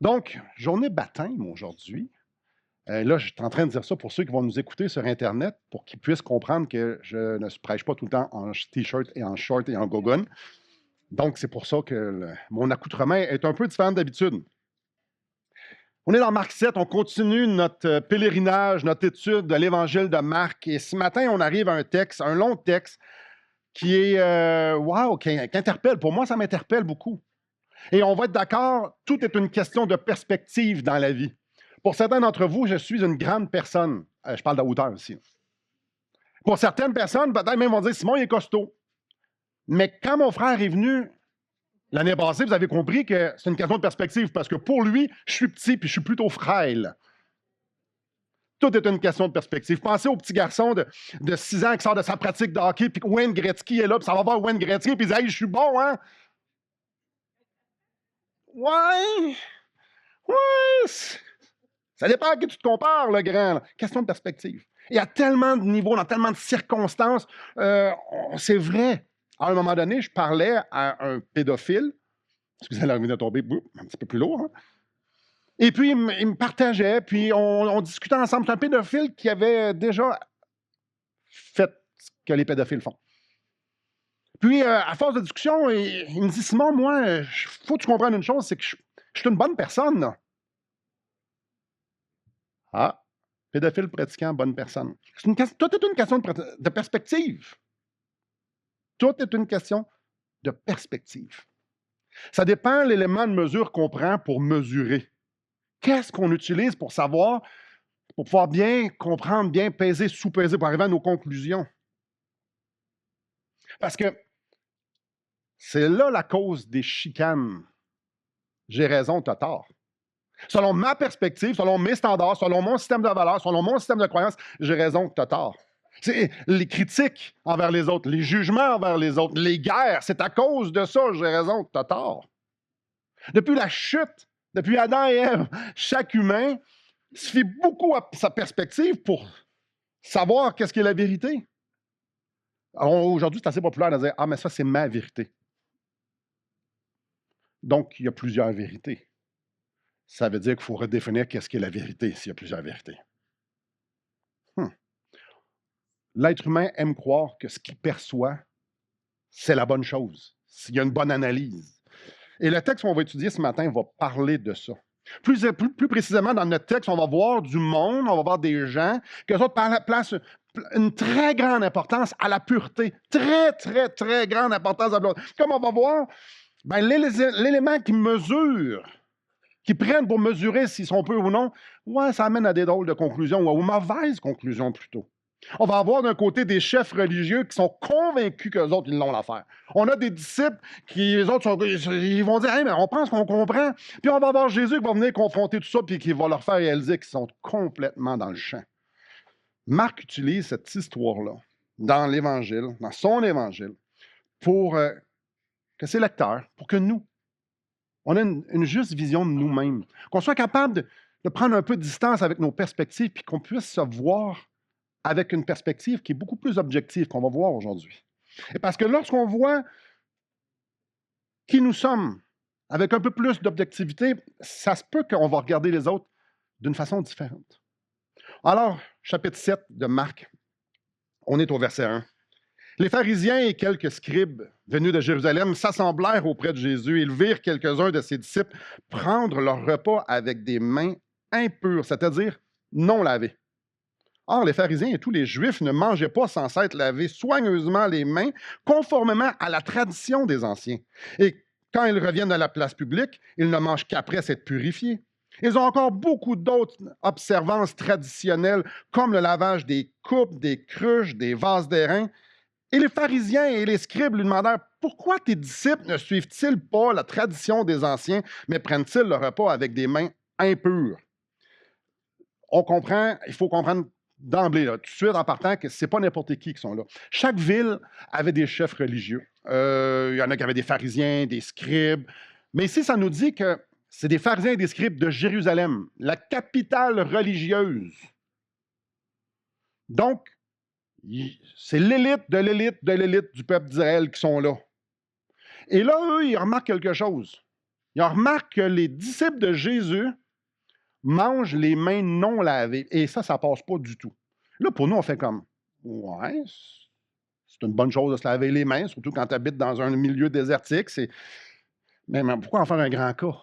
Donc, journée baptême aujourd'hui. Là, je suis en train de dire ça pour ceux qui vont nous écouter sur Internet, pour qu'ils puissent comprendre que je ne prêche pas tout le temps en T-shirt et en short et en gogoon. Donc, c'est pour ça que mon accoutrement est un peu différent d'habitude. On est dans Marc 7, on continue notre pèlerinage, notre étude de l'Évangile de Marc. Et ce matin, on arrive à un texte, un long texte, qui est, qui interpelle. Pour moi, ça m'interpelle beaucoup. Et on va être d'accord, tout est une question de perspective dans la vie. Pour certains d'entre vous, je suis une grande personne. Je parle de hauteur aussi. Pour certaines personnes, peut-être même vont dire, Simon, il est costaud. Mais quand mon frère est venu l'année passée, vous avez compris que c'est une question de perspective, parce que pour lui, je suis petit puis je suis plutôt frêle. Tout est une question de perspective. Pensez au petit garçon de 6 ans qui sort de sa pratique de hockey, puis Wayne Gretzky est là, puis ça va voir Wayne Gretzky, puis il dit, hey, je suis bon, hein? Ouais, ouais, ça dépend à qui tu te compares, le grand. Là. Question de perspective. Il y a tellement de niveaux, dans tellement de circonstances. C'est vrai. À un moment donné, je parlais à un pédophile. Excusez, la de tomber un petit peu plus lourd. Hein? Et puis, il me partageait, puis on discutait ensemble. C'est un pédophile qui avait déjà fait ce que les pédophiles font. Puis, à force de discussion, il me dit, Simon, moi, il faut que tu comprennes une chose, c'est que je suis une bonne personne. Là. Ah, pédophile pratiquant, bonne personne. Tout est une question de perspective. Tout est une question de perspective. Ça dépend de l'élément de mesure qu'on prend pour mesurer. Qu'est-ce qu'on utilise pour savoir, pour pouvoir bien comprendre, bien peser, sous-peser, pour arriver à nos conclusions? Parce que c'est là la cause des chicanes. J'ai raison, tu as tort. Selon ma perspective, selon mes standards, selon mon système de valeurs, selon mon système de croyances, j'ai raison, tu as tort. C'est les critiques envers les autres, les jugements envers les autres, les guerres, c'est à cause de ça, j'ai raison, tu as tort. Depuis la chute, depuis Adam et Ève, chaque humain se fie beaucoup à sa perspective pour savoir qu'est-ce qui est la vérité. Aujourd'hui, c'est assez populaire de dire « Ah, mais ça, c'est ma vérité. » Donc, il y a plusieurs vérités. Ça veut dire qu'il faut redéfinir qu'est-ce qui est la vérité s'il y a plusieurs vérités. L'être humain aime croire que ce qu'il perçoit, c'est la bonne chose, s'il y a une bonne analyse. Et le texte qu'on va étudier ce matin va parler de ça. Plus précisément, dans notre texte, on va voir du monde, on va voir des gens, qu'eux autres placent une très grande importance à la pureté. Très, très, très grande importance à la pureté. Comme on va voir, ben, l'élément qui mesure, qui prennent pour mesurer s'ils sont purs ou non, ouais, ça amène à des drôles de conclusions, ou aux mauvaises conclusions plutôt. On va avoir d'un côté des chefs religieux qui sont convaincus qu'eux autres, ils l'ont l'affaire. On a des disciples qui, les autres, ils vont dire hey, « mais on pense qu'on comprend. » Puis on va avoir Jésus qui va venir confronter tout ça puis qui va leur faire réaliser qu'ils sont complètement dans le champ. Marc utilise cette histoire-là dans l'Évangile, dans son Évangile, pour que ses lecteurs, pour que nous, on ait une juste vision de nous-mêmes, qu'on soit capable de prendre un peu de distance avec nos perspectives puis qu'on puisse se voir avec une perspective qui est beaucoup plus objective qu'on va voir aujourd'hui. Et parce que lorsqu'on voit qui nous sommes avec un peu plus d'objectivité, ça se peut qu'on va regarder les autres d'une façon différente. Alors, chapitre 7 de Marc, on est au verset 1. Les pharisiens et quelques scribes venus de Jérusalem s'assemblèrent auprès de Jésus. Ils virent quelques-uns de ses disciples prendre leur repas avec des mains impures, c'est-à-dire non lavées. Or, les pharisiens et tous les Juifs ne mangeaient pas sans s'être lavés soigneusement les mains, conformément à la tradition des anciens. Et quand ils reviennent à la place publique, ils ne mangent qu'après s'être purifiés. Ils ont encore beaucoup d'autres observances traditionnelles, comme le lavage des coupes, des cruches, des vases d'airain. Et les pharisiens et les scribes lui demandèrent « Pourquoi tes disciples ne suivent-ils pas la tradition des anciens, mais prennent-ils le repas avec des mains impures? » On comprend, il faut comprendre d'emblée, là, tout de suite en partant, que ce n'est pas n'importe qui sont là. Chaque ville avait des chefs religieux. Il y en a qui avaient des pharisiens, des scribes. Mais ici, ça nous dit que c'est des pharisiens et des scribes de Jérusalem, la capitale religieuse. Donc, c'est l'élite de l'élite de l'élite du peuple d'Israël qui sont là. Et là, eux, ils remarquent quelque chose. Il remarque que les disciples de Jésus mangent les mains non lavées. Et ça passe pas du tout. Là, pour nous, on fait comme, ouais, c'est une bonne chose de se laver les mains, surtout quand tu habites dans un milieu désertique. Mais pourquoi en faire un grand cas?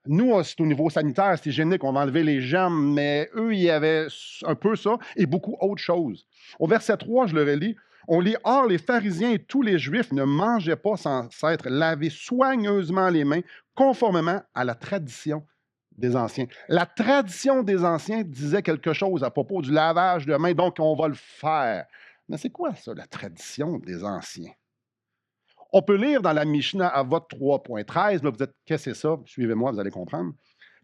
Nous, c'est au niveau sanitaire, c'est hygiénique, on va enlever les germes, mais eux, il y avait un peu ça et beaucoup autre chose. Au verset 3, je le relis, on lit « Or, les pharisiens et tous les Juifs ne mangeaient pas sans s'être lavés soigneusement les mains, conformément à la tradition des anciens. » La tradition des anciens disait quelque chose à propos du lavage de mains, donc on va le faire. Mais c'est quoi ça, la tradition des anciens? On peut lire dans la Mishnah Avot 3.13, là, vous êtes, qu'est-ce que c'est ça? Suivez-moi, vous allez comprendre.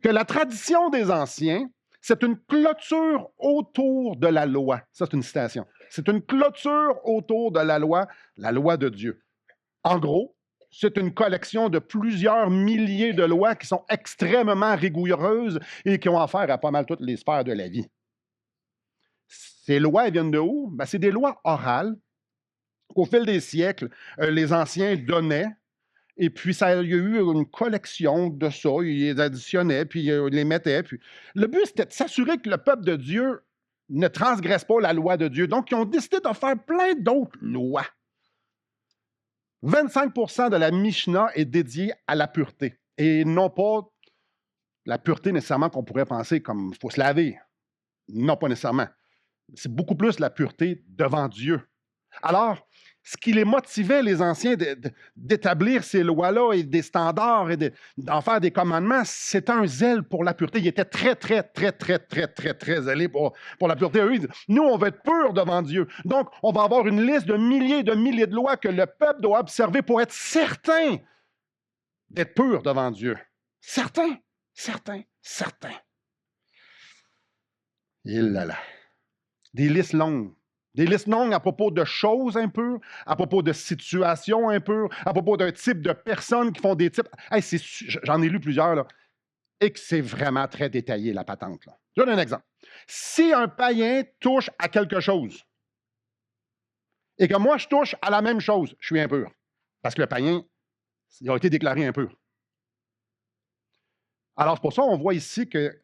Que la tradition des anciens, c'est une clôture autour de la loi. Ça, c'est une citation. C'est une clôture autour de la loi de Dieu. En gros, c'est une collection de plusieurs milliers de lois qui sont extrêmement rigoureuses et qui ont affaire à pas mal toutes les sphères de la vie. Ces lois, elles viennent de où? Ben, c'est des lois orales qu'au fil des siècles, les anciens donnaient. Et puis, il y a eu une collection de ça. Ils les additionnaient, puis ils les mettaient. Puis... Le but, c'était de s'assurer que le peuple de Dieu ne transgresse pas la loi de Dieu. Donc, ils ont décidé de faire plein d'autres lois. 25% de la Mishnah est dédiée à la pureté. Et non pas la pureté nécessairement qu'on pourrait penser comme il faut se laver. Non, pas nécessairement. C'est beaucoup plus la pureté devant Dieu. Alors, ce qui les motivait, les anciens, d'établir ces lois-là et des standards et d'en faire des commandements, c'était un zèle pour la pureté. Ils étaient très, très, très, très, très, très, très zélés pour la pureté. Eux, ils disent, nous, on va être purs devant Dieu. Donc, on va avoir une liste de milliers et de milliers de lois que le peuple doit observer pour être certain d'être pur devant Dieu. Certain, certain, certain. Il là là. Des listes longues. Des listes longues à propos de choses impures, à propos de situations impures, à propos d'un type de personnes qui font des types. Hey, j'en ai lu plusieurs, là, et que c'est vraiment très détaillé, la patente. Là. Je donne un exemple. Si un païen touche à quelque chose, et que moi, je touche à la même chose, je suis impur. Parce que le païen, il a été déclaré impur. Alors, c'est pour ça qu'on voit ici que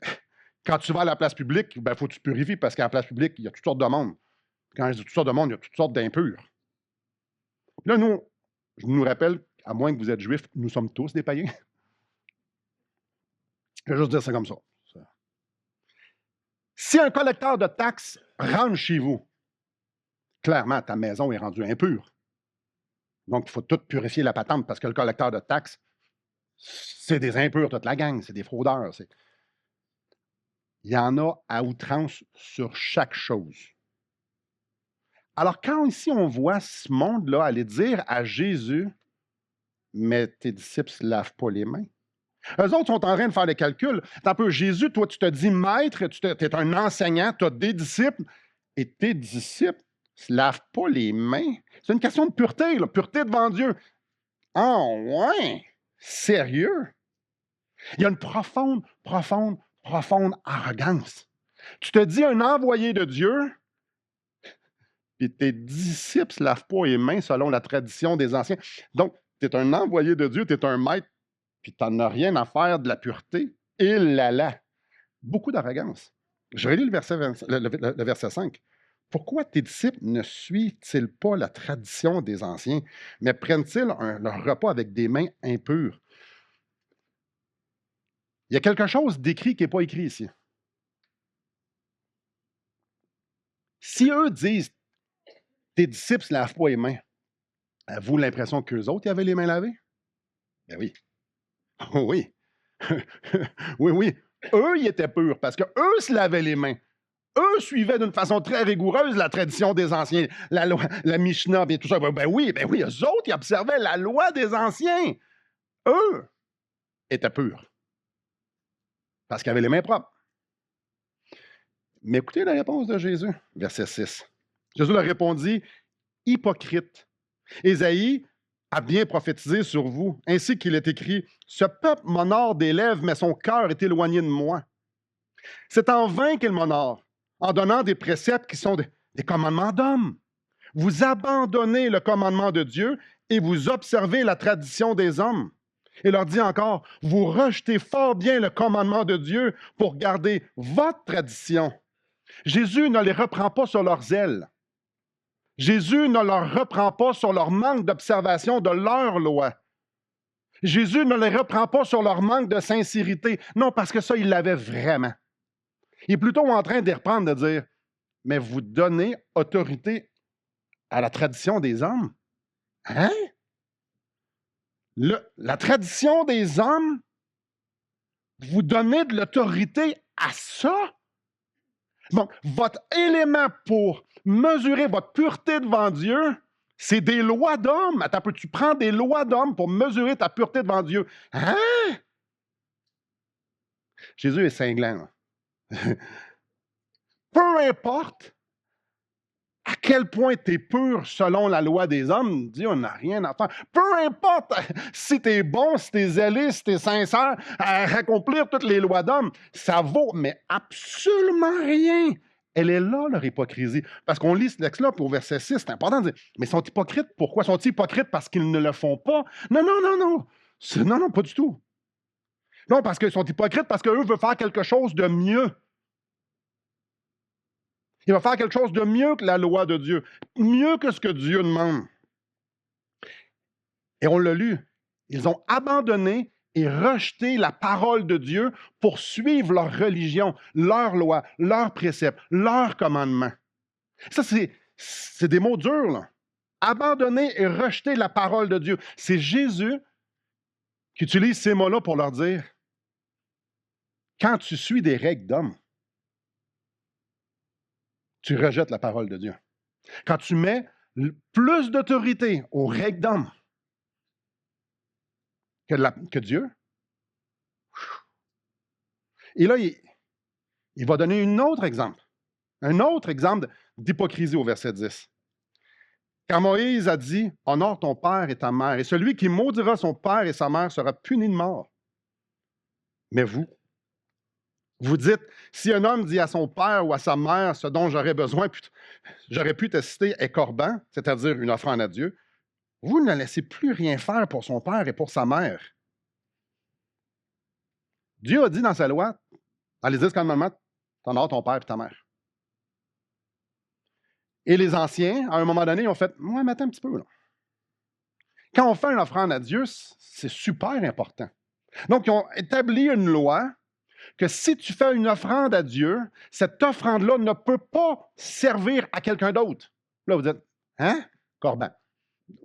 quand tu vas à la place publique, il faut que tu purifies, parce qu'à la place publique, il y a toutes sortes de monde. Quand je dis toutes sortes de monde, il y a toutes sortes d'impurs. Là, je nous rappelle, à moins que vous êtes juifs, nous sommes tous des païens. Je vais juste dire ça comme ça. Si un collecteur de taxes rentre chez vous, clairement, ta maison est rendue impure. Donc, il faut tout purifier la patente parce que le collecteur de taxes, c'est des impurs, toute la gang, c'est des fraudeurs. Il y en a à outrance sur chaque chose. Alors, quand ici on voit ce monde-là aller dire à Jésus, mais tes disciples ne se lavent pas les mains. Eux autres sont en train de faire les calculs. Un peu, Jésus, toi, tu te dis maître, tu es un enseignant, tu as des disciples, et tes disciples ne se lavent pas les mains. C'est une question de pureté, là, pureté devant Dieu. Ah, ouais, sérieux? Il y a une profonde, profonde, profonde arrogance. Tu te dis un envoyé de Dieu, puis tes disciples ne se lavent pas les mains selon la tradition des anciens. Donc, tu es un envoyé de Dieu, tu es un maître, puis tu n'en as rien à faire de la pureté. Il là là. Beaucoup d'arrogance. Je relis le verset 5. Pourquoi tes disciples ne suivent-ils pas la tradition des anciens, mais prennent-ils leur repas avec des mains impures? Il y a quelque chose d'écrit qui n'est pas écrit ici. Si eux disent tes disciples ne se lavent pas les mains, avez-vous l'impression qu'eux autres, ils avaient les mains lavées? Ben oui. Oui. Oui, oui. Eux, ils étaient purs parce qu'eux se lavaient les mains. Eux suivaient d'une façon très rigoureuse la tradition des anciens, la loi, la Mishnah, et tout ça. Ben oui, eux autres, ils observaient la loi des anciens. Eux étaient purs parce qu'ils avaient les mains propres. Mais écoutez la réponse de Jésus, verset 6. Jésus leur répondit, « Hypocrite, Ésaïe a bien prophétisé sur vous, ainsi qu'il est écrit, « Ce peuple m'honore des lèvres, mais son cœur est éloigné de moi. C'est en vain qu'il m'honore, en donnant des préceptes qui sont des commandements d'hommes. Vous abandonnez le commandement de Dieu et vous observez la tradition des hommes. Il leur dit encore, vous rejetez fort bien le commandement de Dieu pour garder votre tradition. Jésus ne les reprend pas sur leur zèle. Jésus ne leur reprend pas sur leur manque d'observation de leur loi. Jésus ne les reprend pas sur leur manque de sincérité. Non, parce que ça, il l'avait vraiment. Il est plutôt en train de les reprendre, de dire, mais vous donnez autorité à la tradition des hommes. Hein? La tradition des hommes, vous donnez de l'autorité à ça? Donc, votre élément pour mesurer votre pureté devant Dieu, c'est des lois d'hommes. Attends un peu, tu prends des lois d'hommes pour mesurer ta pureté devant Dieu. Hein? Jésus est cinglant. Peu importe à quel point tu es pur selon la loi des hommes, Dieu n'a rien à faire. Peu importe si tu es bon, si tu es zélé, si tu es sincère à accomplir toutes les lois d'hommes, ça vaut, mais absolument rien. Elle est là, leur hypocrisie. Parce qu'on lit ce texte-là, puis au verset 6, c'est important de dire, mais sont hypocrites, pourquoi? Sont-ils hypocrites parce qu'ils ne le font pas? Non, non, non, non. Non, non, pas du tout. Non, parce qu'ils sont hypocrites parce qu'eux veulent faire quelque chose de mieux. Il va faire quelque chose de mieux que la loi de Dieu, mieux que ce que Dieu demande. Et on l'a lu, ils ont abandonné et rejeté la parole de Dieu pour suivre leur religion, leur loi, leurs préceptes, leurs commandements. Ça, c'est des mots durs, là. Abandonner et rejeter la parole de Dieu. C'est Jésus qui utilise ces mots-là pour leur dire, quand tu suis des règles d'homme, tu rejettes la parole de Dieu. Quand tu mets plus d'autorité aux règles d'homme que Dieu, et là, il va donner un autre exemple d'hypocrisie au verset 10. Car Moïse a dit, honore ton père et ta mère, et celui qui maudira son père et sa mère sera puni de mort. Mais vous dites, si un homme dit à son père ou à sa mère ce dont j'aurais besoin, j'aurais pu te citer est corban, c'est-à-dire une offrande à Dieu, vous ne laissez plus rien faire pour son père et pour sa mère. Dieu a dit dans sa loi, dans les 10 commandements, t'honores ton père et ta mère. Et les anciens, à un moment donné, ont fait, ouais, mais attends un petit peu, là. Quand on fait une offrande à Dieu, c'est super important. Donc, ils ont établi une loi que si tu fais une offrande à Dieu, cette offrande-là ne peut pas servir à quelqu'un d'autre. Là, vous dites, hein? Corban.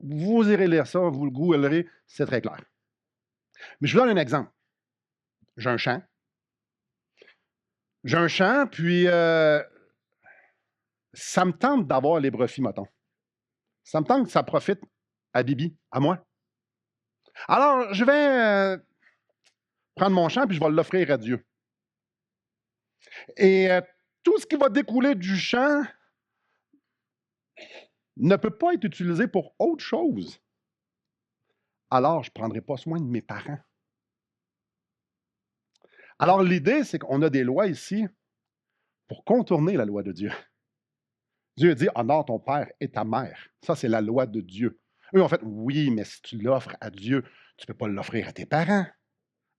Vous irez lire ça, vous le googlerez, c'est très clair. Mais je vous donne un exemple. J'ai un champ. Puis ça me tente d'avoir les brebis, mettons. Ça me tente que ça profite à Bibi, à moi. Alors, je vais prendre mon champ puis je vais l'offrir à Dieu. Et tout ce qui va découler du champ ne peut pas être utilisé pour autre chose. Alors, je ne prendrai pas soin de mes parents. Alors, l'idée, c'est qu'on a des lois ici pour contourner la loi de Dieu. Dieu dit, honore ton père et ta mère. Ça, c'est la loi de Dieu. Eux ont fait, oui, mais si tu l'offres à Dieu, tu ne peux pas l'offrir à tes parents.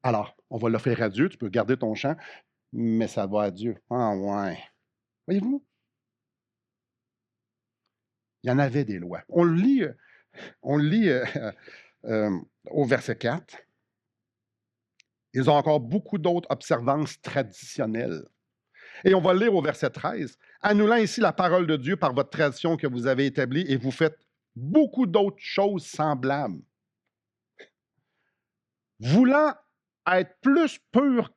Alors, on va l'offrir à Dieu, tu peux garder ton champ, mais ça va à Dieu. Ah ouais. Voyez-vous? Il y en avait des lois. On le lit au verset 4. Ils ont encore beaucoup d'autres observances traditionnelles. Et on va le lire au verset 13. Annulant ici la parole de Dieu par votre tradition que vous avez établie et vous faites beaucoup d'autres choses semblables. Voulant être plus pur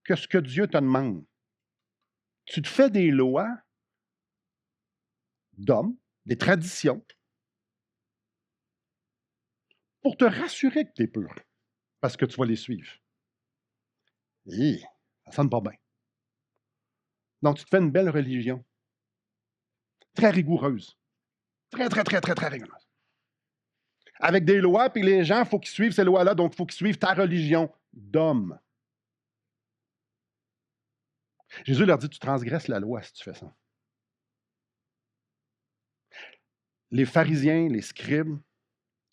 que ce que Dieu te demande. Tu te fais des lois d'hommes, des traditions, pour te rassurer que tu es pur, parce que tu vas les suivre. Et ça sonne pas bien. Donc, tu te fais une belle religion, très rigoureuse, très, très, très, très, très rigoureuse. Avec des lois, puis les gens, il faut qu'ils suivent ces lois-là, donc il faut qu'ils suivent ta religion d'homme. Jésus leur dit, tu transgresses la loi si tu fais ça. Les pharisiens, les scribes,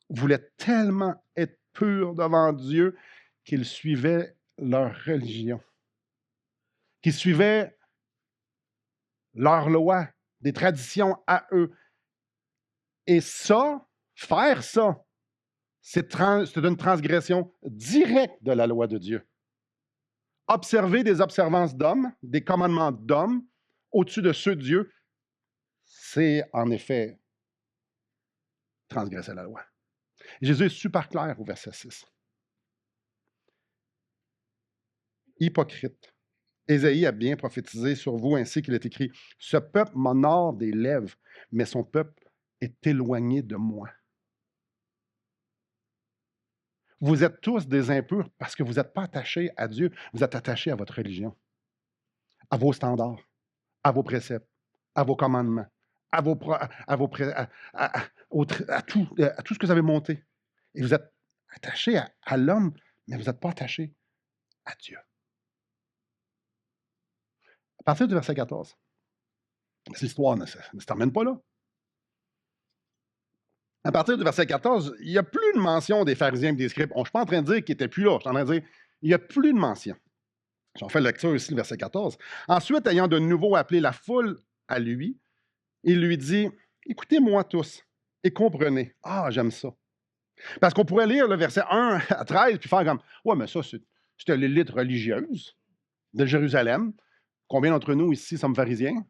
voulaient tellement être purs devant Dieu qu'ils suivaient leur religion, qu'ils suivaient leurs lois, des traditions à eux. Et ça, faire ça, c'est une transgression directe de la loi de Dieu. Observer des observances d'hommes, des commandements d'hommes, au-dessus de ceux de Dieu, c'est en effet transgresser la loi. Jésus est super clair au verset 6. Hypocrite. Ésaïe a bien prophétisé sur vous ainsi qu'il est écrit, « Ce peuple m'honore des lèvres, mais son peuple est éloigné de moi. » Vous êtes tous des impurs parce que vous n'êtes pas attachés à Dieu, vous êtes attachés à votre religion, à vos standards, à vos préceptes, à vos commandements, à tout ce que vous avez monté. Et vous êtes attachés à l'homme, mais vous n'êtes pas attachés à Dieu. À partir du verset 14, cette histoire ne se termine pas là. À partir du verset 14, il n'y a plus de mention des pharisiens et des scribes. Je ne suis pas en train de dire qu'ils n'étaient plus là. Je suis en train de dire il n'y a plus de mention. J'en fais lecture ici, le verset 14. Ensuite, ayant de nouveau appelé la foule à lui, il lui dit, « Écoutez-moi tous et comprenez. » Ah, j'aime ça. Parce qu'on pourrait lire le verset 1 à 13 puis faire comme, « Ouais, mais ça, c'était l'élite religieuse de Jérusalem. Combien d'entre nous ici sommes pharisiens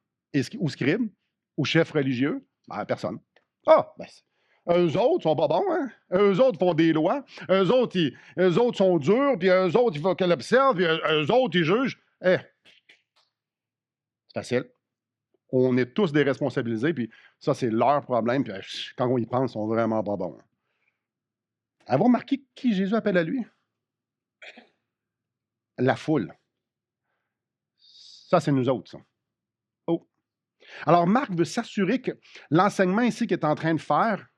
ou scribes ou chefs religieux? » Ben, personne. Ah, ben, eux autres sont pas bons, hein? Eux autres font des lois. Eux autres sont durs, puis eux autres, il faut qu'elle observe, puis eux autres, ils jugent. Eh, c'est facile. On est tous déresponsabilisés, puis ça, c'est leur problème, puis quand on y pense, ils sont vraiment pas bons. Avez-vous remarqué qui Jésus appelle à lui? La foule. Ça, c'est nous autres, ça. Oh. Alors, Marc veut s'assurer que l'enseignement ici qu'il est en train de faire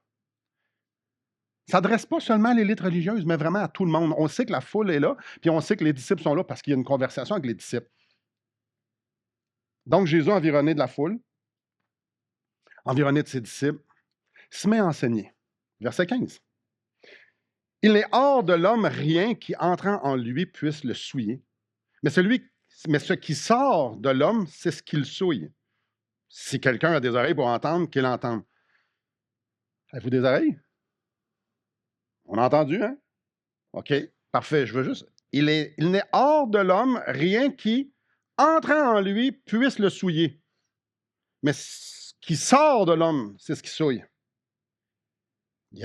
ne s'adresse pas seulement à l'élite religieuse, mais vraiment à tout le monde. On sait que la foule est là, puis on sait que les disciples sont là parce qu'il y a une conversation avec les disciples. Donc, Jésus, environné de la foule, environné de ses disciples, se met à enseigner. Verset 15. Il n'est hors de l'homme rien qui, entrant en lui, puisse le souiller. Mais ce qui sort de l'homme, c'est ce qu'il souille. Si quelqu'un a des oreilles pour entendre, qu'il entende. Avez-vous des oreilles? On a entendu, hein? OK, parfait. Je veux juste. Il n'est hors de l'homme rien qui, entrant en lui, puisse le souiller. Mais ce qui sort de l'homme, c'est ce qui souille. Il n'y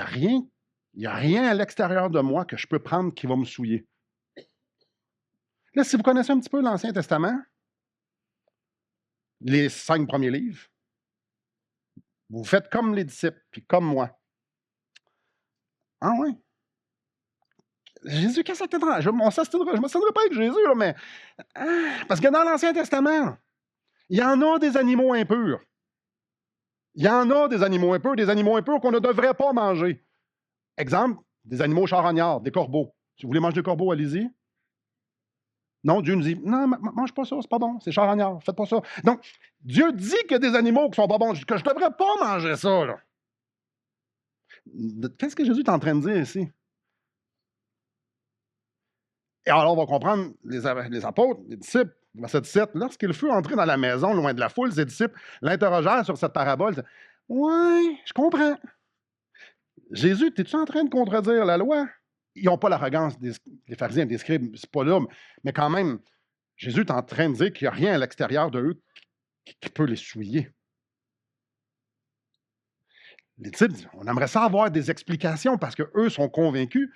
a rien à l'extérieur de moi que je peux prendre qui va me souiller. Là, si vous connaissez un petit peu l'Ancien Testament, les 5 premiers livres, vous faites comme les disciples, puis comme moi. Ah oui? Jésus, qu'est-ce que c'est étrange? Je ne me sonnerai pas avec Jésus, là, mais... parce que dans l'Ancien Testament, il y en a des animaux impurs. Il y en a des animaux impurs qu'on ne devrait pas manger. Exemple, des animaux charognards, des corbeaux. Si vous voulez manger des corbeaux, allez-y. Non, Dieu nous dit, non, mange pas ça, c'est pas bon, c'est charognard, faites pas ça. Donc, Dieu dit qu'il y a des animaux qui sont pas bons, que je ne devrais pas manger ça, là. Qu'est-ce que Jésus est en train de dire ici? Et alors, on va comprendre les apôtres, les disciples, verset 17, lorsqu'il fut entré dans la maison, loin de la foule, ses disciples l'interrogèrent sur cette parabole. Oui, je comprends. Jésus, es-tu en train de contredire la loi? Ils n'ont pas l'arrogance des pharisiens et des scribes, c'est pas là, mais quand même, Jésus est en train de dire qu'il n'y a rien à l'extérieur d'eux qui peut les souiller. Les disciples disent, on aimerait ça avoir des explications parce qu'eux sont convaincus,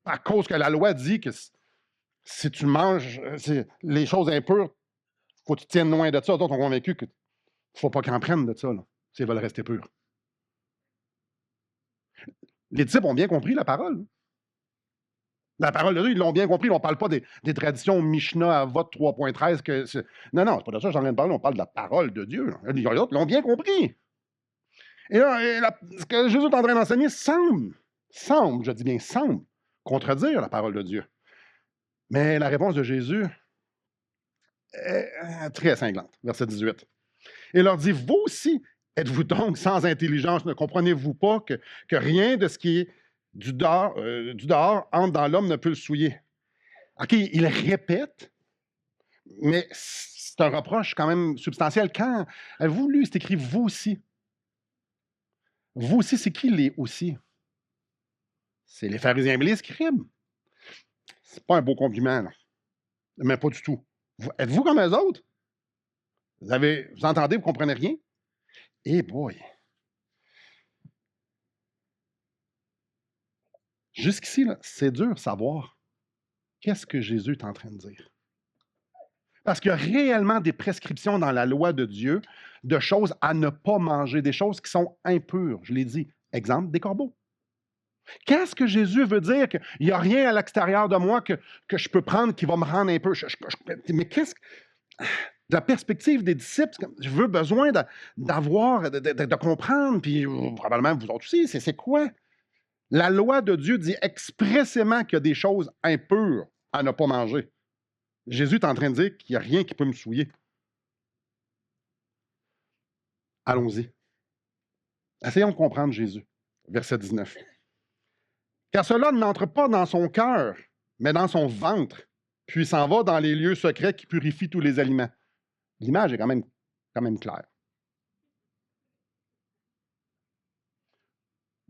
à cause que la loi dit que si tu manges les choses impures, il faut que tu tiennes loin de ça. D'autres sont convaincus qu'il ne faut pas qu'ils en prennent de ça, s'ils veulent rester purs. Les disciples ont bien compris la parole. La parole de Dieu, ils l'ont bien compris. On ne parle pas des traditions Mishnah à vote 3.13. Non, c'est pas de ça que je suis en train de parler. On parle de la parole de Dieu. Les autres l'ont bien compris. Et là, ce que Jésus est en train d'enseigner semble, je dis bien semble, contredire la parole de Dieu. Mais la réponse de Jésus est très cinglante. Verset 18. Il leur dit, vous aussi, êtes-vous donc sans intelligence? Ne comprenez-vous pas que rien de ce qui est du dehors entre dans l'homme ne peut le souiller. OK, il répète, mais c'est un reproche quand même substantiel. Quand avez-vous lu, c'est écrit vous aussi. Vous aussi, c'est qui les aussi? C'est les pharisiens et les scribes. C'est pas un beau compliment, là. Mais pas du tout. Êtes-vous comme eux autres? Vous entendez, vous comprenez rien? Eh boy! Jusqu'ici, là, c'est dur de savoir qu'est-ce que Jésus est en train de dire. Parce qu'il y a réellement des prescriptions dans la loi de Dieu de choses à ne pas manger, des choses qui sont impures. Je l'ai dit. Exemple, des corbeaux. Qu'est-ce que Jésus veut dire? Qu'il n'y a rien à l'extérieur de moi que je peux prendre qui va me rendre impur. Mais qu'est-ce que... De la perspective des disciples, je veux besoin d'avoir, de comprendre, puis probablement vous autres aussi, c'est quoi? La loi de Dieu dit expressément qu'il y a des choses impures à ne pas manger. Jésus est en train de dire qu'il n'y a rien qui peut me souiller. Allons-y. Essayons de comprendre Jésus. Verset 19. Car cela n'entre pas dans son cœur, mais dans son ventre, puis s'en va dans les lieux secrets qui purifient tous les aliments. L'image est quand même claire.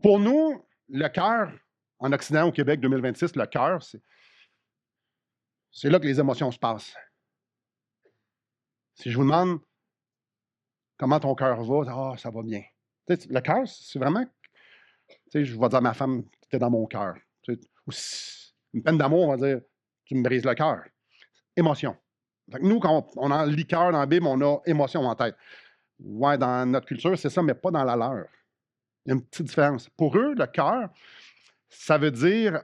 Pour nous, le cœur, en Occident, au Québec 2026, le cœur, c'est là que les émotions se passent. Si je vous demande comment ton cœur va, ça va bien. Le cœur, c'est vraiment, je vais dire à ma femme, tu es dans mon cœur. Ou une peine d'amour, on va dire, tu me brises le cœur. Émotion. Fait que nous, quand on a liqueur dans la Bible, on a émotion en tête. Ouais, dans notre culture, c'est ça, mais pas dans la leur. Il y a une petite différence. Pour eux, le cœur, ça veut dire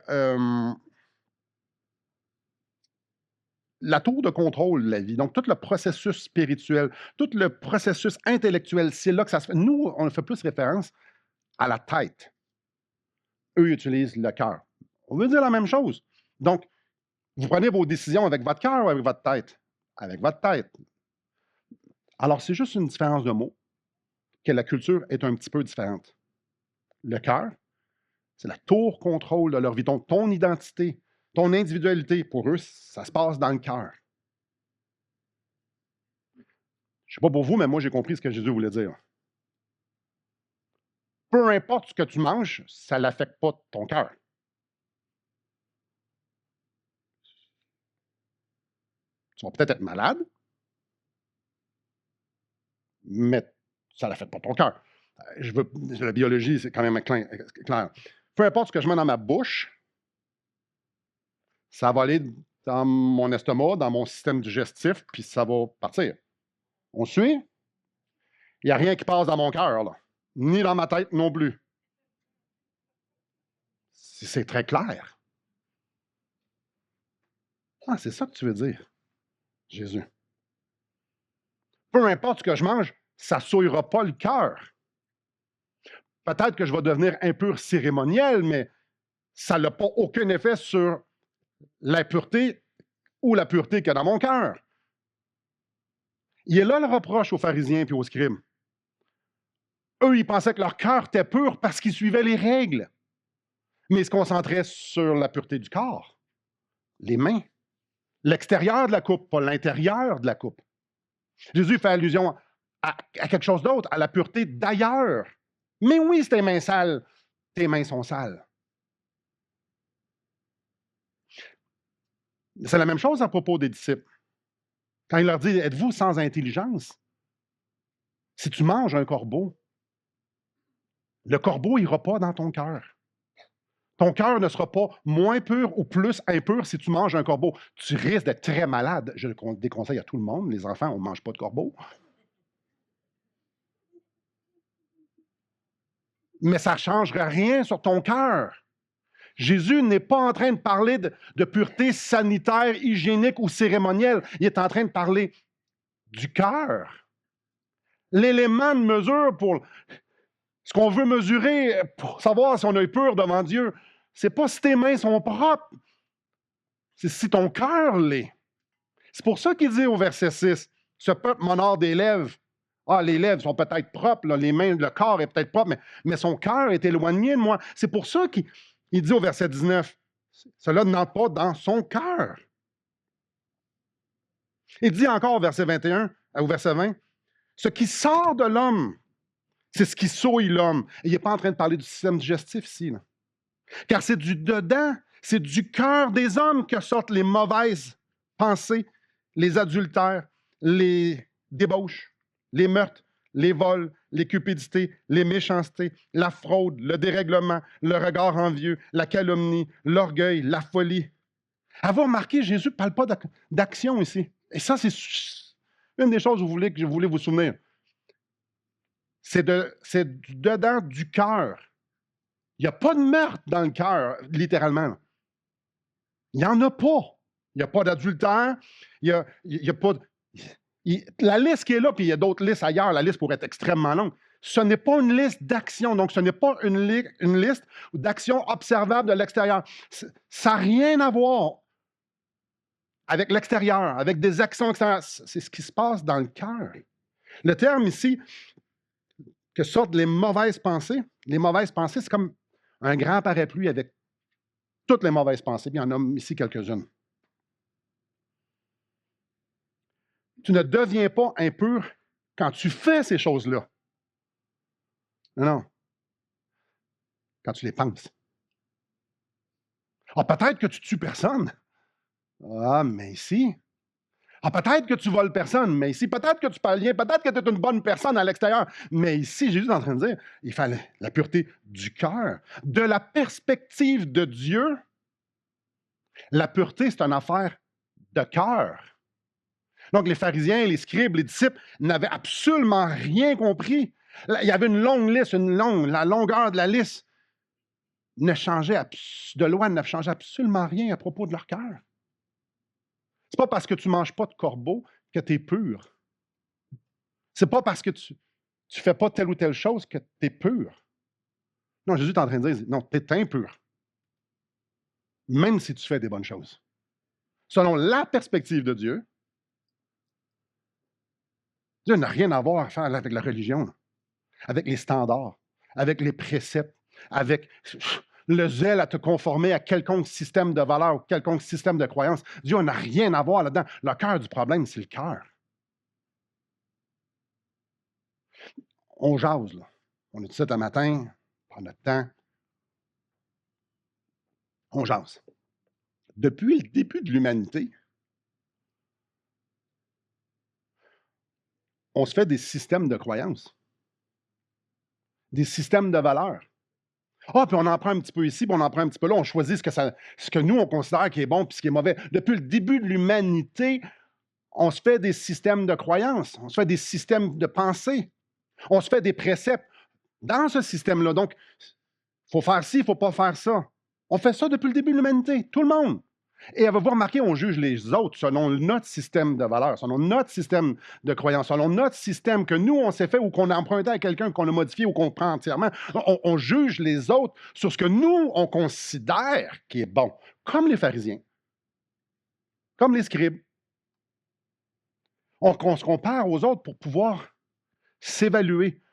la tour de contrôle de la vie. Donc, tout le processus spirituel, tout le processus intellectuel, c'est là que ça se fait. Nous, on fait plus référence à la tête. Eux utilisent le cœur. On veut dire la même chose. Donc, vous prenez vos décisions avec votre cœur ou avec votre tête? Avec votre tête. Alors, c'est juste une différence de mots, que la culture est un petit peu différente. Le cœur, c'est la tour contrôle de leur vie. Donc, ton identité, ton individualité, pour eux, ça se passe dans le cœur. Je ne sais pas pour vous, mais moi, j'ai compris ce que Jésus voulait dire. Peu importe ce que tu manges, ça n'affecte pas ton cœur. Tu vas peut-être être malade, mais ça n'affecte pas ton cœur. La biologie, c'est quand même clair. Peu importe ce que je mets dans ma bouche, ça va aller dans mon estomac, dans mon système digestif, puis ça va partir. On suit? Il n'y a rien qui passe dans mon cœur, là. Ni dans ma tête non plus. C'est très clair. Ah, c'est ça que tu veux dire, Jésus. Peu importe ce que je mange, ça ne souillera pas le cœur. Peut-être que je vais devenir impur cérémoniel, mais ça n'a pas aucun effet sur l'impureté ou la pureté qu'il y a dans mon cœur. Il est là le reproche aux pharisiens et aux scribes. Eux, ils pensaient que leur cœur était pur parce qu'ils suivaient les règles. Mais ils se concentraient sur la pureté du corps, les mains, l'extérieur de la coupe, pas l'intérieur de la coupe. Jésus fait allusion à quelque chose d'autre, à la pureté d'ailleurs. Mais oui, c'est tes mains sales, tes mains sont sales. C'est la même chose à propos des disciples. Quand il leur dit, êtes-vous sans intelligence? Si tu manges un corbeau, le corbeau n'ira pas dans ton cœur. Ton cœur ne sera pas moins pur ou plus impur si tu manges un corbeau. Tu risques d'être très malade. Je le déconseille à tout le monde. Les enfants, on ne mange pas de corbeau. Mais ça ne changera rien sur ton cœur. Jésus n'est pas en train de parler de pureté sanitaire, hygiénique ou cérémonielle. Il est en train de parler du cœur. L'élément de mesure pour ce qu'on veut mesurer pour savoir si on est pur devant Dieu, c'est pas si tes mains sont propres, c'est si ton cœur l'est. C'est pour ça qu'il dit au verset 6, « Ce peuple m'honore des lèvres. » Ah, les lèvres sont peut-être propres, là, les mains, le corps est peut-être propre, mais son cœur est éloigné de moi. C'est pour ça qu'il Il dit au verset 19, cela n'entre pas dans son cœur. Il dit encore au verset 21, au verset 20, ce qui sort de l'homme, c'est ce qui souille l'homme. Et il n'est pas en train de parler du système digestif ici, là. Car c'est du dedans, c'est du cœur des hommes que sortent les mauvaises pensées, les adultères, les débauches, les meurtres, les vols, les cupidités, les méchancetés, la fraude, le dérèglement, le regard envieux, la calomnie, l'orgueil, la folie. Avoir remarqué, Jésus ne parle pas d'action ici. Et ça, c'est une des choses que je voulais vous souvenir. C'est du dedans du cœur. Il n'y a pas de meurtre dans le cœur, littéralement. Il n'y en a pas. Il n'y a pas d'adultère. Il y a pas la liste qui est là, puis il y a d'autres listes ailleurs, la liste pourrait être extrêmement longue. Ce n'est pas une liste d'actions, donc ce n'est pas une liste d'actions observables de l'extérieur. Ça n'a rien à voir avec l'extérieur, avec des actions extérieures. C'est ce qui se passe dans le cœur. Le terme ici, que sortent les mauvaises pensées, c'est comme un grand parapluie avec toutes les mauvaises pensées. Puis il y en a ici quelques-unes. Tu ne deviens pas impur quand tu fais ces choses-là. Non. Quand tu les penses. Ah, peut-être que tu tues personne. Ah, mais ici. Ah, peut-être que tu voles personne, mais ici. Peut-être que tu parles bien. Peut-être que tu es une bonne personne à l'extérieur. Mais ici, Jésus est en train de dire, il fallait la pureté du cœur. De la perspective de Dieu, la pureté, c'est une affaire de cœur. Donc, les pharisiens, les scribes, les disciples n'avaient absolument rien compris. Il y avait une longue liste, la longueur de la liste de loi ne changeait absolument rien à propos de leur cœur. C'est pas parce que tu ne manges pas de corbeau que tu es pur. C'est pas parce que tu ne fais pas telle ou telle chose que tu es pur. Non, Jésus est en train de dire, non, tu es impur. Même si tu fais des bonnes choses. Selon la perspective de Dieu, Dieu n'a rien à voir à faire avec la religion, avec les standards, avec les préceptes, avec le zèle à te conformer à quelconque système de valeurs ou quelconque système de croyance. Dieu n'a rien à voir là-dedans. Le cœur du problème, c'est le cœur. On jase, là. On est ici un matin, on prend notre temps. On jase. Depuis le début de l'humanité, on se fait des systèmes de croyances, des systèmes de valeurs. Ah, puis on en prend un petit peu ici, puis on en prend un petit peu là. On choisit ce que nous, on considère qui est bon puis ce qui est mauvais. Depuis le début de l'humanité, on se fait des systèmes de croyances, on se fait des systèmes de pensée, on se fait des préceptes dans ce système-là. Donc, il faut faire ci, il ne faut pas faire ça. On fait ça depuis le début de l'humanité, tout le monde. Et avez-vous remarqué, on juge les autres selon notre système de valeurs, selon notre système de croyances, selon notre système que nous, on s'est fait ou qu'on a emprunté à quelqu'un, qu'on a modifié ou qu'on prend entièrement. On juge les autres sur ce que nous, on considère qui est bon, comme les pharisiens, comme les scribes. On se compare aux autres pour pouvoir s'évaluer.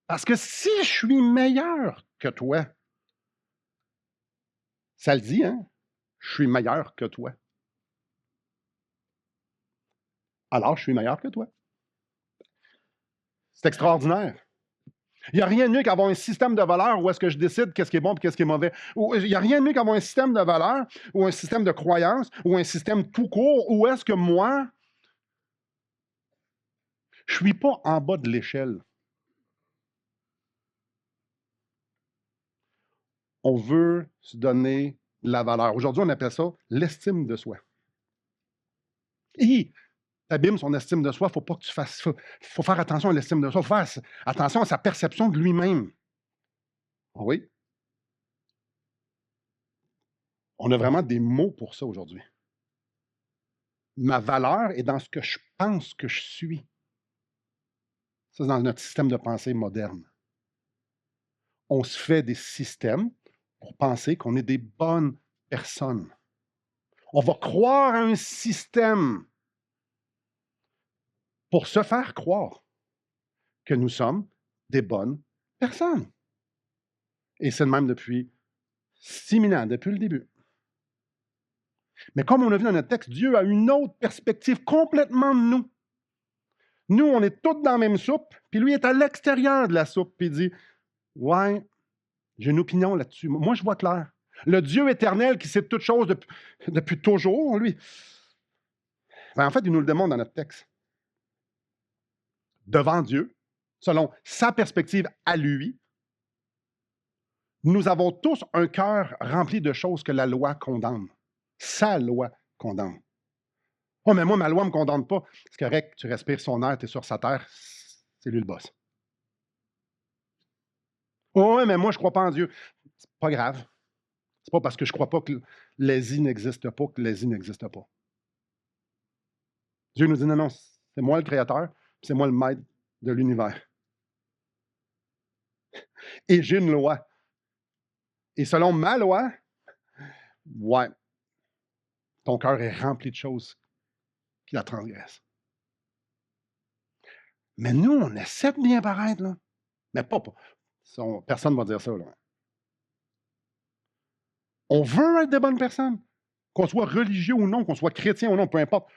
Parce que si je suis meilleur que toi, ça le dit, hein? Je suis meilleur que toi. Alors, je suis meilleur que toi. C'est extraordinaire. Il n'y a rien de mieux qu'avoir un système de valeurs où est-ce que je décide qu'est-ce qui est bon et qu'est-ce qui est mauvais. Il n'y a rien de mieux qu'avoir un système de valeurs ou un système de croyances ou un système tout court où est-ce que moi, je ne suis pas en bas de l'échelle. On veut se donner la valeur. Aujourd'hui, on appelle ça l'estime de soi. Et t'abîmes son estime de soi, il ne faut pas que tu fasses ça. Il faut faire attention à l'estime de soi, il faut faire attention à sa perception de lui-même. Oui. On a vraiment des mots pour ça aujourd'hui. Ma valeur est dans ce que je pense que je suis. Ça, c'est dans notre système de pensée moderne. On se fait des systèmes pour penser qu'on est des bonnes personnes. On va croire à un système pour se faire croire que nous sommes des bonnes personnes. Et c'est le même depuis C'est imminent depuis le début. Mais comme on a vu dans notre texte, Dieu a une autre perspective complètement de nous. Nous, on est tous dans la même soupe, puis lui est à l'extérieur de la soupe, puis il dit, « Ouais, j'ai une opinion là-dessus. Moi, je vois clair. Le Dieu éternel qui sait toutes choses depuis toujours, lui. » Ben, en fait, il nous le demande dans notre texte. Devant Dieu, selon sa perspective à lui, nous avons tous un cœur rempli de choses que la loi condamne. Sa loi condamne. Oh, mais moi, ma loi ne me condamne pas. C'est correct, tu respires son air, tu es sur sa terre, c'est lui le boss. Oh, ouais, mais moi, je ne crois pas en Dieu. C'est pas grave. C'est pas parce que je ne crois pas que l'Asie n'existe pas que l'Asie n'existe pas. Dieu nous dit non, non, c'est moi le créateur, c'est moi le maître de l'univers. Et j'ai une loi. Et selon ma loi, ouais, ton cœur est rempli de choses qui la transgressent. Mais nous, on essaie de bien paraître, là. Mais pas. Personne ne va dire ça, là. On veut être des bonnes personnes. Qu'on soit religieux ou non, qu'on soit chrétien ou non, peu importe.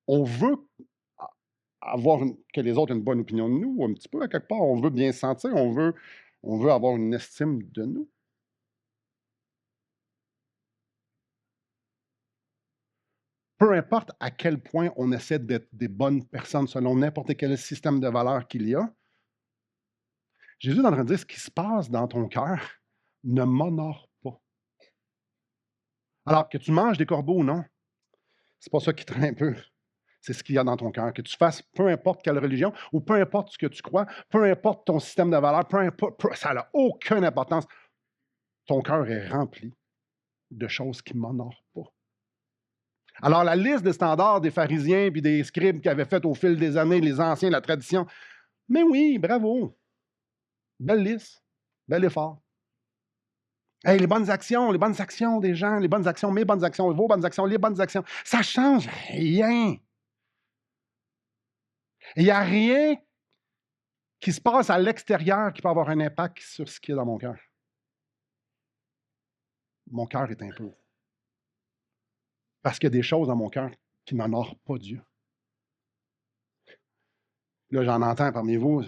On veut avoir que les autres aient une bonne opinion de nous, un petit peu, à quelque part. On veut bien se sentir, on veut avoir une estime de nous. Peu importe à quel point on essaie d'être des bonnes personnes selon n'importe quel système de valeurs qu'il y a, Jésus est en train de dire ce qui se passe dans ton cœur ne m'honore pas. Alors, que tu manges des corbeaux ou non, c'est pas ça qui traîne un peu. C'est ce qu'il y a dans ton cœur. Que tu fasses peu importe quelle religion ou peu importe ce que tu crois, peu importe ton système de valeurs, peu importe, ça n'a aucune importance. Ton cœur est rempli de choses qui ne m'honorent pas. Alors, la liste des standards des pharisiens puis des scribes qui avaient fait au fil des années, les anciens, la tradition, mais oui, bravo. Belle liste, bel effort. Hey, les bonnes actions des gens, les bonnes actions, mes bonnes actions, vos bonnes actions, les bonnes actions, ça ne change rien. Il n'y a rien qui se passe à l'extérieur qui peut avoir un impact sur ce qui est dans mon cœur. Mon cœur est impur. Parce qu'il y a des choses dans mon cœur qui n'honorent pas Dieu. Là, j'en entends parmi vous.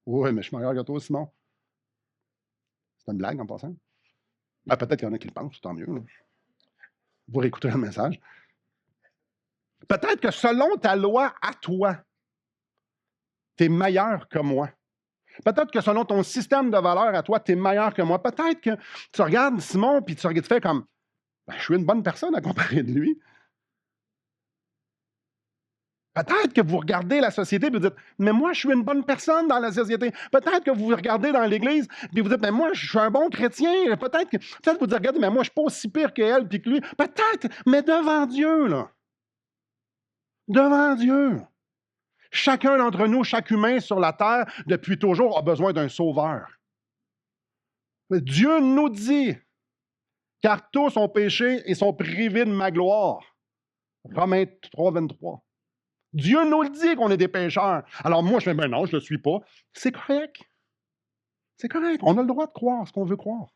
Oui, mais je suis meilleur que toi, Simon. C'est une blague en passant. Ben, peut-être qu'il y en a qui le pensent, tant mieux. Là. Vous réécouterez le message. Peut-être que selon ta loi à toi, tu es meilleur que moi. Peut-être que selon ton système de valeurs à toi, tu es meilleur que moi. Peut-être que tu regardes Simon puis tu fais comme ben, je suis une bonne personne à comparer de lui. Peut-être que vous regardez la société et vous dites mais moi, je suis une bonne personne dans la société. Peut-être que vous regardez dans l'Église et vous dites mais moi, je suis un bon chrétien. Peut-être que vous dites regardez, mais moi, je ne suis pas aussi pire qu'elle puis que lui. Peut-être, mais devant Dieu, là. Devant Dieu. Chacun d'entre nous, chaque humain sur la terre, depuis toujours, a besoin d'un sauveur. Dieu nous dit, car tous ont péché et sont privés de ma gloire. Romains 3, 23. Dieu nous le dit qu'on est des pécheurs. Alors moi, je fais, ben non, je ne le suis pas. C'est correct. C'est correct. On a le droit de croire ce qu'on veut croire.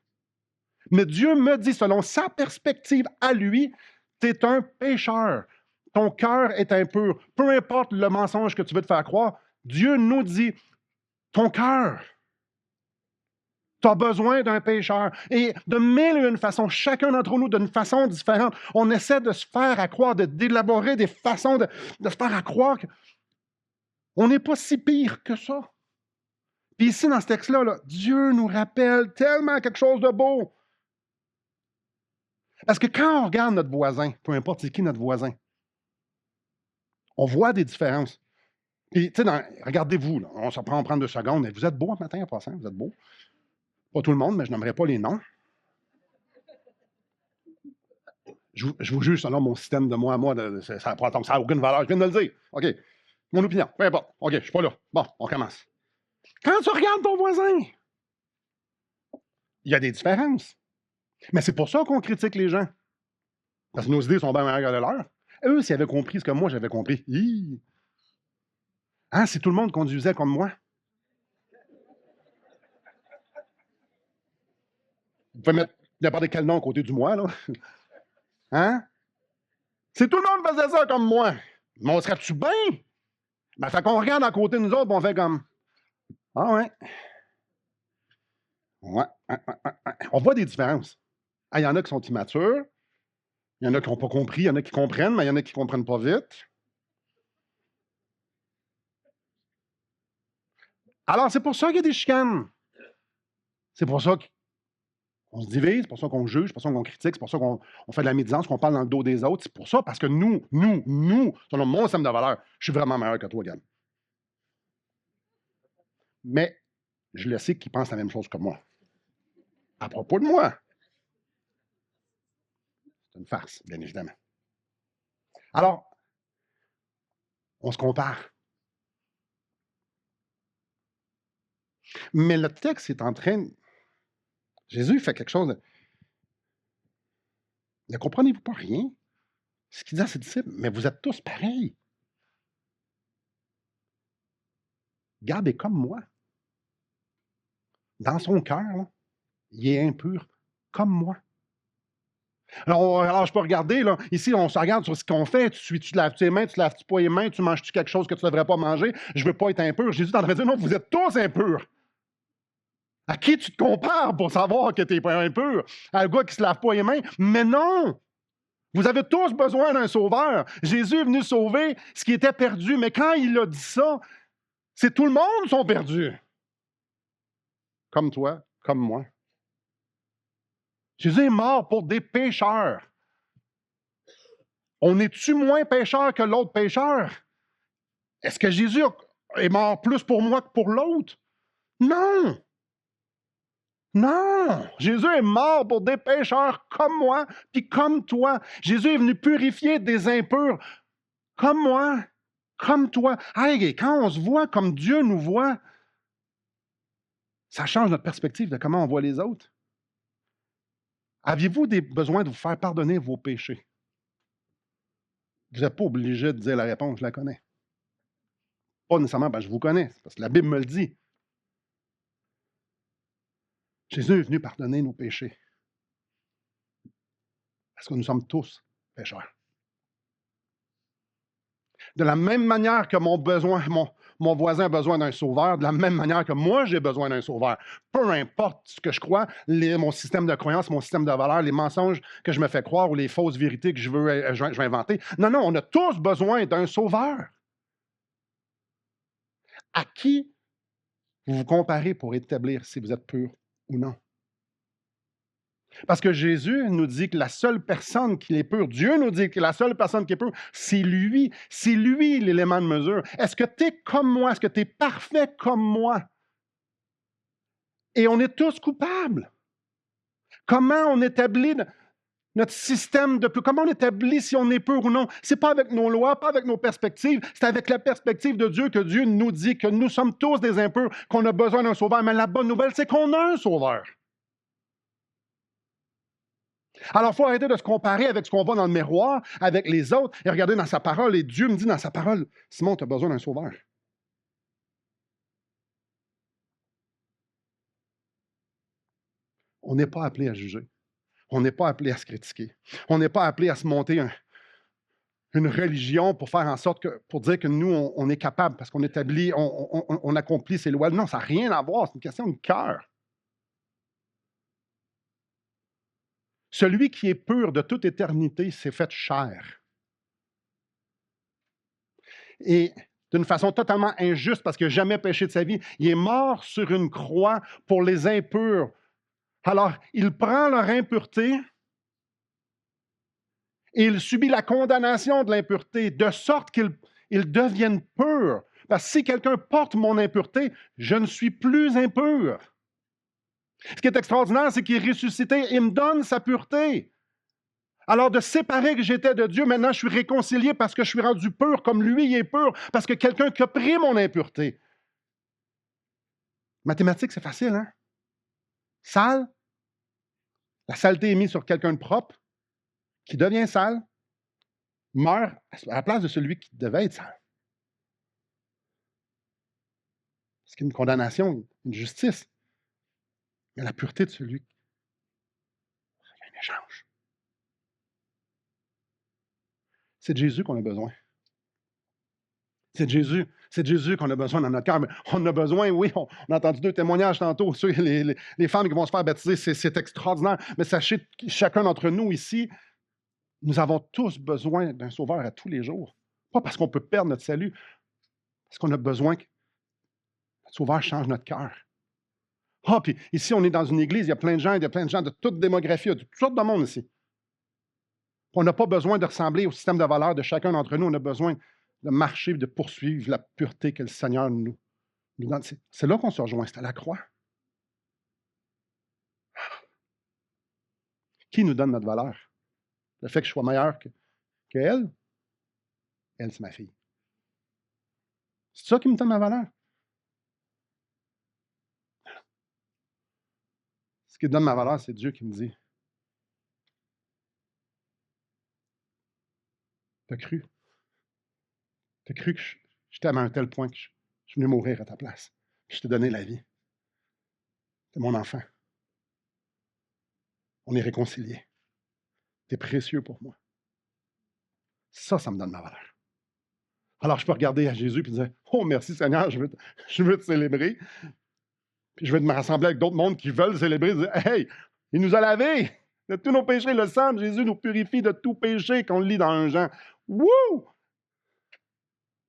Mais Dieu me dit, selon sa perspective à lui, tu es un pécheur. Ton cœur est impur. Peu importe le mensonge que tu veux te faire croire, Dieu nous dit, ton cœur, tu as besoin d'un pécheur. Et de mille et une façons, chacun d'entre nous d'une façon différente, on essaie de se faire à croire, d'élaborer des façons de se faire à croire qu'on n'est pas si pire que ça. Puis ici, dans ce texte-là, là, Dieu nous rappelle tellement quelque chose de beau. Parce que quand on regarde notre voisin, peu importe c'est qui notre voisin, on voit des différences. Puis, tu sais, regardez-vous, là, on se prend 2 secondes. Vous êtes beau ce matin en passant, vous êtes beau. Pas tout le monde, mais je n'aimerais pas les noms. Je vous juge selon mon système de moi à moi. Ça n'a aucune valeur. Je viens de le dire. OK. Mon opinion. Peu importe. OK, je ne suis pas là. Bon, on commence. Quand tu regardes ton voisin, il y a des différences. Mais c'est pour ça qu'on critique les gens. Parce que nos idées sont bien meilleures que les leurs. Eux, s'ils avaient compris ce que moi j'avais compris, hein, si tout le monde conduisait comme moi, vous pouvez mettre N'importe quel nom à côté du moi, là. Hein? Si tout le monde faisait ça comme moi, mais on serait-tu bien? Ben, fait qu'on regarde à côté de nous autres, on fait comme, ah ouais. Ouais, on voit des différences. Ah, il y en a qui sont immatures, il y en a qui n'ont pas compris, il y en a qui comprennent, mais il y en a qui ne comprennent pas vite. Alors, c'est pour ça qu'il y a des chicanes. C'est pour ça qu'on se divise, c'est pour ça qu'on juge, c'est pour ça qu'on critique, c'est pour ça qu'on fait de la médisance, qu'on parle dans le dos des autres. C'est pour ça, parce que nous, selon mon système de valeurs, je suis vraiment meilleur que toi, Gab. Mais je le sais qu'ils pensent la même chose que moi. À propos de moi, c'est une farce, bien évidemment. Alors, on se compare. Mais le texte est en train. Jésus fait quelque chose de. Ne comprenez-vous pas rien? Ce qu'il dit à ses disciples, mais vous êtes tous pareils. Gab est comme moi. Dans son cœur, il est impur comme moi. Alors, je peux regarder, là, ici, on se regarde sur ce qu'on fait. Tu te laves tes mains, tu te laves-tu pas les mains, tu manges-tu quelque chose que tu ne devrais pas manger? Je ne veux pas être impur. Jésus est en train de dire, non, vous êtes tous impurs. À qui tu te compares pour savoir que tu n'es pas impur? À un gars qui ne se lave pas les mains? Mais non! Vous avez tous besoin d'un sauveur. Jésus est venu sauver ce qui était perdu. Mais quand il a dit ça, c'est tout le monde sont perdus. Comme toi, comme moi. Jésus est mort pour des pécheurs. On est-tu moins pécheur que l'autre pécheur? Est-ce que Jésus est mort plus pour moi que pour l'autre? Non! Non! Jésus est mort pour des pécheurs comme moi, puis comme toi. Jésus est venu purifier des impurs comme moi, comme toi. Hey, quand on se voit comme Dieu nous voit, ça change notre perspective de comment on voit les autres. Aviez-vous des besoins de vous faire pardonner vos péchés? Vous n'êtes pas obligé de dire la réponse, je la connais. Pas nécessairement, je vous connais, parce que la Bible me le dit. Jésus est venu pardonner nos péchés. Parce que nous sommes tous pécheurs. De la même manière que mon voisin a besoin d'un sauveur, de la même manière que moi, j'ai besoin d'un sauveur. Peu importe ce que je crois, mon système de croyance, mon système de valeurs, les mensonges que je me fais croire ou les fausses vérités que je vais inventer. Non, on a tous besoin d'un sauveur. À qui vous vous comparez pour établir si vous êtes pur ou non? Parce que Jésus nous dit que la seule personne qui est pure, Dieu nous dit que la seule personne qui est pure, c'est lui. C'est lui l'élément de mesure. Est-ce que tu es comme moi? Est-ce que tu es parfait comme moi? Et on est tous coupables. Comment on établit notre système de pur? Comment on établit si on est pur ou non? Ce n'est pas avec nos lois, pas avec nos perspectives, c'est avec la perspective de Dieu que Dieu nous dit que nous sommes tous des impurs, qu'on a besoin d'un sauveur. Mais la bonne nouvelle, c'est qu'on a un sauveur. Alors, il faut arrêter de se comparer avec ce qu'on voit dans le miroir, avec les autres, et regarder dans sa parole. Et Dieu me dit dans sa parole, Simon, tu as besoin d'un sauveur. On n'est pas appelé à juger. On n'est pas appelé à se critiquer. On n'est pas appelé à se monter une religion pour faire en sorte que, pour dire que nous, on est capable, parce qu'on établit, on accomplit ces lois. Non, ça n'a rien à voir. C'est une question de cœur. Celui qui est pur de toute éternité s'est fait chair. Et d'une façon totalement injuste, parce qu'il n'a jamais péché de sa vie, il est mort sur une croix pour les impurs. Alors, il prend leur impureté et il subit la condamnation de l'impureté, de sorte qu'ils deviennent purs. Parce que si quelqu'un porte mon impureté, je ne suis plus impur. Ce qui est extraordinaire, c'est qu'il est ressuscité, il me donne sa pureté. Alors, de séparer que j'étais de Dieu, maintenant, je suis réconcilié parce que je suis rendu pur comme lui, il est pur, parce que quelqu'un qui a pris mon impureté. Mathématiques, c'est facile, hein? Sale, la saleté est mise sur quelqu'un de propre, qui devient sale, meurt à la place de celui qui devait être sale. C'est une condamnation, une justice. Mais la pureté de celui. échange. C'est de Jésus qu'on a besoin. C'est de Jésus qu'on a besoin dans notre cœur. Mais on a besoin, oui, on a entendu 2 témoignages tantôt, les femmes qui vont se faire baptiser, c'est extraordinaire. Mais sachez que chacun d'entre nous ici, nous avons tous besoin d'un sauveur à tous les jours. Pas parce qu'on peut perdre notre salut, parce qu'on a besoin que le sauveur change notre cœur. Ah, puis ici, on est dans une église, il y a plein de gens de toute démographie, de toutes sortes de monde ici. On n'a pas besoin de ressembler au système de valeurs de chacun d'entre nous, on a besoin de marcher, de poursuivre la pureté que le Seigneur nous donne. C'est là qu'on se rejoint, c'est à la croix. Qui nous donne notre valeur? Le fait que je sois meilleur qu'elle? Elle, c'est ma fille. C'est ça qui me donne ma valeur. Ce qui donne ma valeur, c'est Dieu qui me dit, t'as cru? T'as cru que je t'aime à un tel point que je suis venu mourir à ta place. Je t'ai donné la vie. T'es mon enfant. On est réconciliés. T'es précieux pour moi. Ça me donne ma valeur. Alors, je peux regarder à Jésus et dire, oh, merci Seigneur, je veux te célébrer. Puis je veux me rassembler avec d'autres mondes qui veulent célébrer et dire, hey, il nous a lavés de tous nos péchés. Le sang de Jésus nous purifie de tout péché, qu'on le lit dans 1 Jean. Wouh!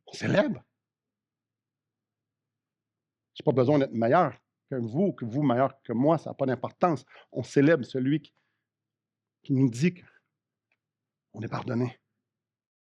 On célèbre. Je n'ai pas besoin d'être meilleur que vous meilleur que moi, ça n'a pas d'importance. On célèbre celui qui nous dit qu'on est pardonné.